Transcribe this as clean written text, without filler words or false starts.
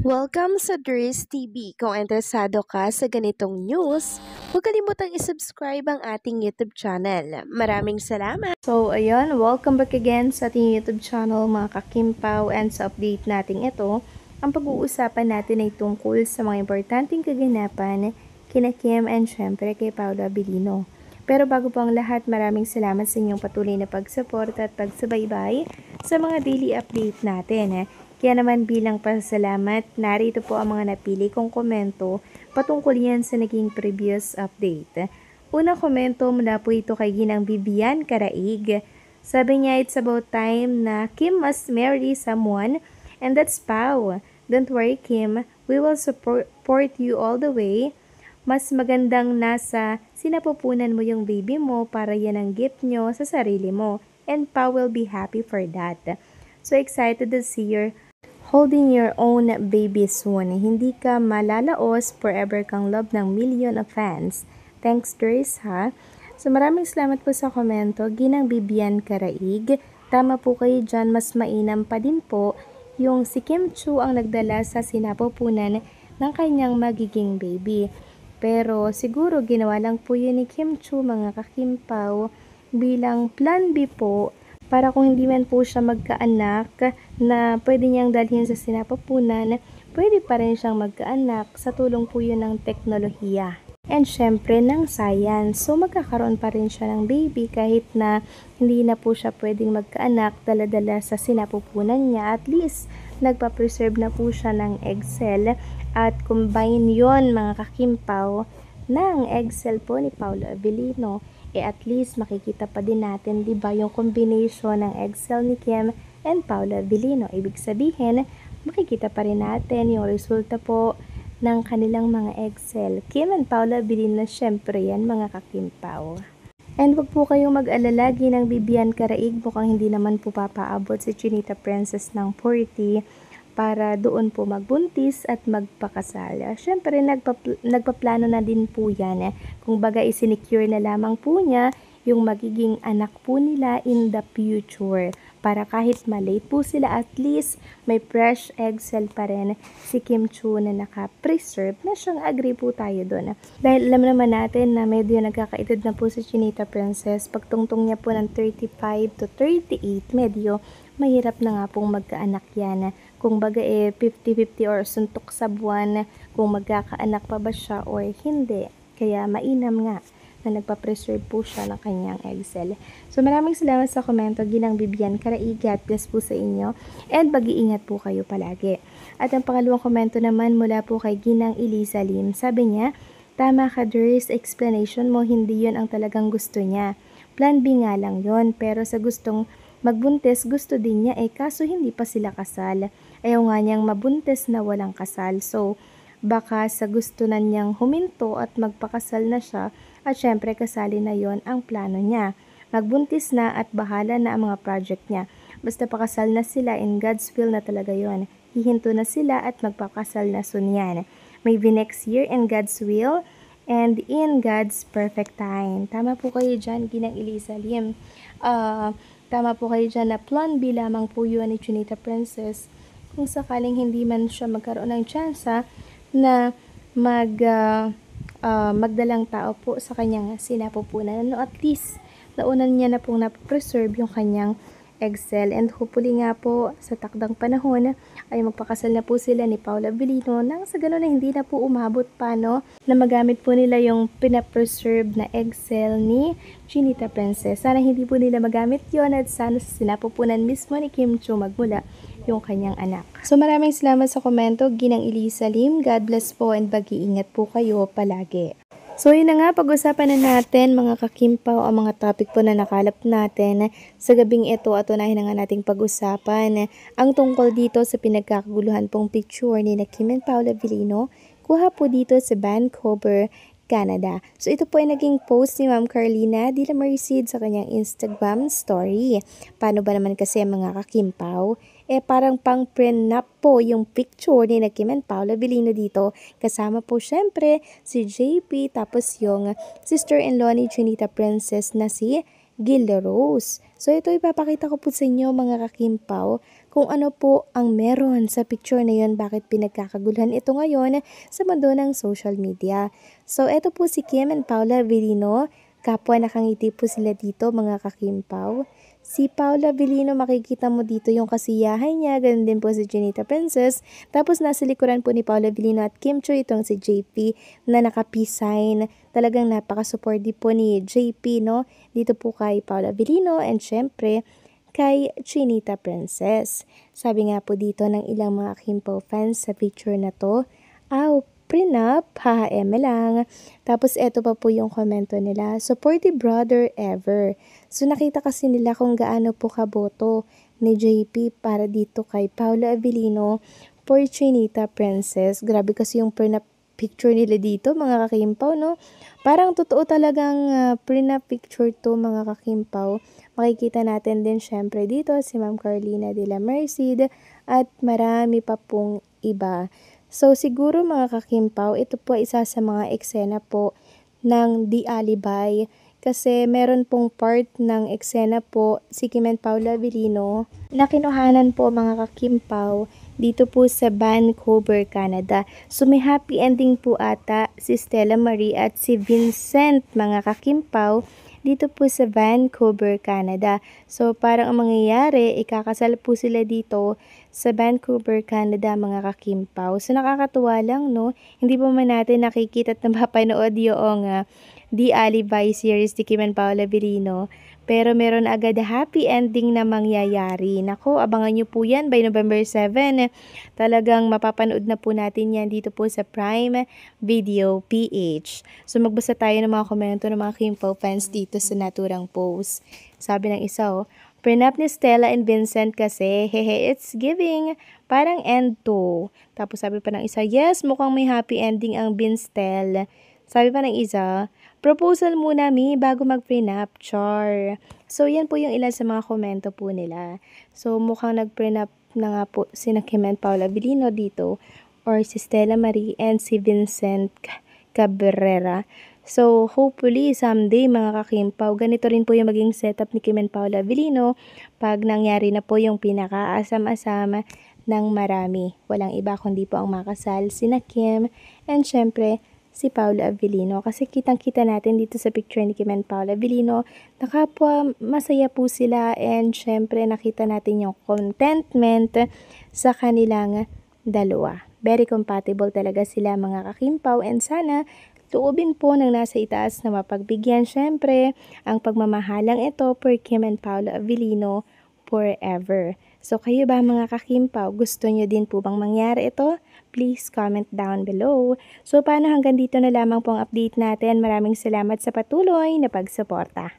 Welcome sa Dries TV. Kung interesado ka sa ganitong news, huwag kalimutang isubscribe ang ating YouTube channel. Maraming salamat! So, ayun, welcome back again sa ating YouTube channel mga kakimpaw, and sa update natin ito, ang pag-uusapan natin ay tungkol sa mga importanteng kaganapan kina Kim and syempre kay Paolo Abilino. Pero bago po ang lahat, maraming salamat sa inyong patuloy na pagsuporta at pagsubaybay sa mga daily update natin. Kaya naman bilang pasasalamat, narito po ang mga napili kong komento patungkol yan sa naging previous update. Unang komento mula po ito kay Ginang Vivian Karaig. Sabi niya, it's about time na Kim must marry someone, and that's Pao. Don't worry Kim, we will support you all the way. Mas magandang nasa sinapupunan mo yung baby mo para yan ang gift nyo sa sarili mo, and Pao will be happy for that. So excited to see your holding your own baby soon. Hindi ka malalaos, forever kang love ng million of fans. Thanks, Dries, ha? So, maraming salamat po sa komento. Ginang Bibian Karaig. Tama po kayo dyan, mas mainam pa din po yung si Kim Chu ang nagdala sa sinapupunan ng kanyang magiging baby. Pero siguro ginawa lang po yun ni Kim Chu, mga kakimpaw, bilang plan B po para kung hindi man po siya magkaanak na pwede niyang dalhin sa sinapupunan, pwede pa rin siyang magkaanak sa tulong po yun ng teknolohiya. And syempre ng science. So magkakaroon pa rin siya ng baby kahit na hindi na po siya pwedeng magkaanak dala-dala sa sinapupunan niya. At least nagpa-preserve na po siya ng egg cell at combine yon mga kakimpaw ng egg cell po ni Paolo Abilino. At least makikita pa din natin, di ba, yung combination ng egg cell ni Kim and Paolo Abilino. Ibig sabihin, makikita pa rin natin yung resulta po ng kanilang mga egg cell. Kim and Paolo Abilino, syempre yan mga kakimpaw. And wag po kayong mag-alala, Ginang Bibian Karaig, mukhang hindi naman po papaabot si Chinita Princess ng 40 para doon po magbuntis at magpakasal. Siyempre, nagpaplano na din po yan. Kung baga, isinicure na lamang po niya yung magiging anak po nila in the future. Para kahit malate po sila, at least may fresh egg cell pa rin si Kim Chu na naka-preserve na siyang agree po tayo doon. Dahil alam naman natin na medyo nagkakaedad na po si Chinita Princess. Pagtungtong niya po ng 35 to 38, medyo mahirap na nga pong magkaanak yan. Kung baga 50-50 or suntok sa buwan kung magkakaanak pa ba siya or hindi. Kaya mainam nga na nagpa-preserve po siya ng kanyang egg cell. So maraming salamat sa komento, Ginang Bibian Karaig. God bless po sa inyo and mag-iingat po kayo palagi. At ang pangalawang komento naman mula po kay Ginang Elisa Lim. Sabi niya, tama ka Dries, explanation mo, hindi yon ang talagang gusto niya. Plan B nga lang yon, pero sa gustong magbuntis, gusto din niya kaso hindi pa sila kasal. Ayaw nga niyang mabuntis na walang kasal. So, baka sa gusto na niyang huminto at magpakasal na siya at syempre kasali na yon ang plano niya. Magbuntis na at bahala na ang mga project niya. Basta pakasal na sila, in God's will na talaga yon. Hihinto na sila at magpakasal na soon yan. Maybe next year in God's will and in God's perfect time. Tama po kayo dyan, Ginang Elisa Lim. Tama po kayo dyan na plan B lamang po yun ni Chinita Princess. Kung sakaling hindi man siya magkaroon ng tsansa na magdalang tao po sa kanyang sinapupunan. No, at least, naunan niya na pong napreserve yung kanyang egg cell. And hopefully nga po, sa takdang panahon, ay magpakasal na po sila ni Paolo Abilino nang sa gano'n na hindi na po umabot pa, no, na magamit po nila yung pinapreserve na egg cell ni Chinita Princess. Sana hindi po nila magamit yon at sana sa sinapupunan mismo ni Kim Chu magmula yung kanyang anak. So maraming salamat sa komento, Ginang Elisa Lim. God bless po and mag-iingat po kayo palagi. So yun na nga, pag-usapan na natin mga kakimpaw ang mga topic po na nakalap natin sa gabing ito at unahin na nga nating pag-usapan ang tungkol dito sa pinagkakaguluhan pong picture ni Kim and Paolo Abilino. Kuha po dito sa Vancouver, Canada. So ito po ay naging post ni Ma'am Carlina de la Merced sa kanyang Instagram story. Paano ba naman kasi mga kakimpaw? Parang pang prenup po yung picture ni Kim and Paolo Abilino dito. Kasama po syempre si JP tapos yung sister-in-law ni Chinita Princess na si Gilda Rose. So ito ipapakita ko po sa inyo mga kakimpaw kung ano po ang meron sa picture na yun, bakit pinagkakaguluhan ito ngayon sa mundo ng social media. So, eto po si Kim and Paula Avellino. Kapwa nakangiti po sila dito, mga kakimpaw. Si Paula Avellino, makikita mo dito yung kasiyahan niya, ganun din po si Junita Princess. Tapos nasa likuran po ni Paula Avellino at Kim Cho itong si JP na naka-peace sign. Talagang napaka-supportive po ni JP, no? Dito po kay Paula Avellino and syempre kay Chinita Princess. Sabi nga po dito ng ilang mga Kimpo fans sa picture na to, prenup, haha, eme lang. Tapos eto pa po yung komento nila, supportive brother ever. So nakita kasi nila kung gaano po kaboto ni JP para dito kay Paula Avellino for Chinita Princess. Grabe kasi yung prenup picture nila dito, mga kakimpaw, no? Parang totoo talagang prenup picture to, mga kakimpaw. Makikita natin din syempre dito si Ma'am Carlina de la Merced at marami pa pong iba. So siguro mga kakimpaw, ito po isa sa mga eksena po ng The Alibi kasi meron pong part ng eksena po si Kim and Paula Avellino na kinuhanan po, mga kakimpaw, dito po sa Vancouver, Canada. So may happy ending po ata si Stella Marie at si Vincent, mga kakimpaw, dito po sa Vancouver, Canada. So parang ang mangyayari, ikakasal po sila dito sa Vancouver, Canada, mga kakimpaw. So nakakatuwa lang, no? Hindi pa man natin nakikita at napapanood yung The Alibi series ni Kim and Paula Avellino. Pero meron agad happy ending na mangyayari. Nako, abangan nyo po yan by November 7. Talagang mapapanood na po natin yan dito po sa Prime Video PH. So magbasa tayo ng mga komento ng mga Kimpo fans dito sa naturang post. Sabi ng isa, prenup ni Stella and Vincent kasi, hehe, it's giving. Parang end to. Tapos sabi pa ng isa, yes, mukhang may happy ending ang Vinstel. Sabi pa ng isa, proposal muna mi bago mag-prenup, char. So, yan po yung ilan sa mga komento po nila. So, mukhang nag-prenup na nga po sina Kim and Paula Avellino dito or si Stella Marie and si Vincent Cabrera. So, hopefully, someday, mga kakimpaw, ganito rin po yung maging setup ni Kim and Paula Avellino pag nangyari na po yung pinaka-asam-asama ng marami. Walang iba kundi po ang makasal, sina Kim and syempre, si Paula Avellino. Kasi kitang-kita natin dito sa picture ni Kim and Paula Avellino na kapwa masaya po sila and syempre nakita natin yung contentment sa kanilang dalawa. Very compatible talaga sila, mga kakimpaw, and sana tuubin po ng nasa itaas na mapagbigyan syempre ang pagmamahalang ito for Kim and Paula Avellino forever. So kayo ba, mga kakimpaw, gusto nyo din po bang mangyari ito? Please comment down below. So paano, hanggang dito na lamang po ang update natin. Maraming salamat sa patuloy na pagsuporta.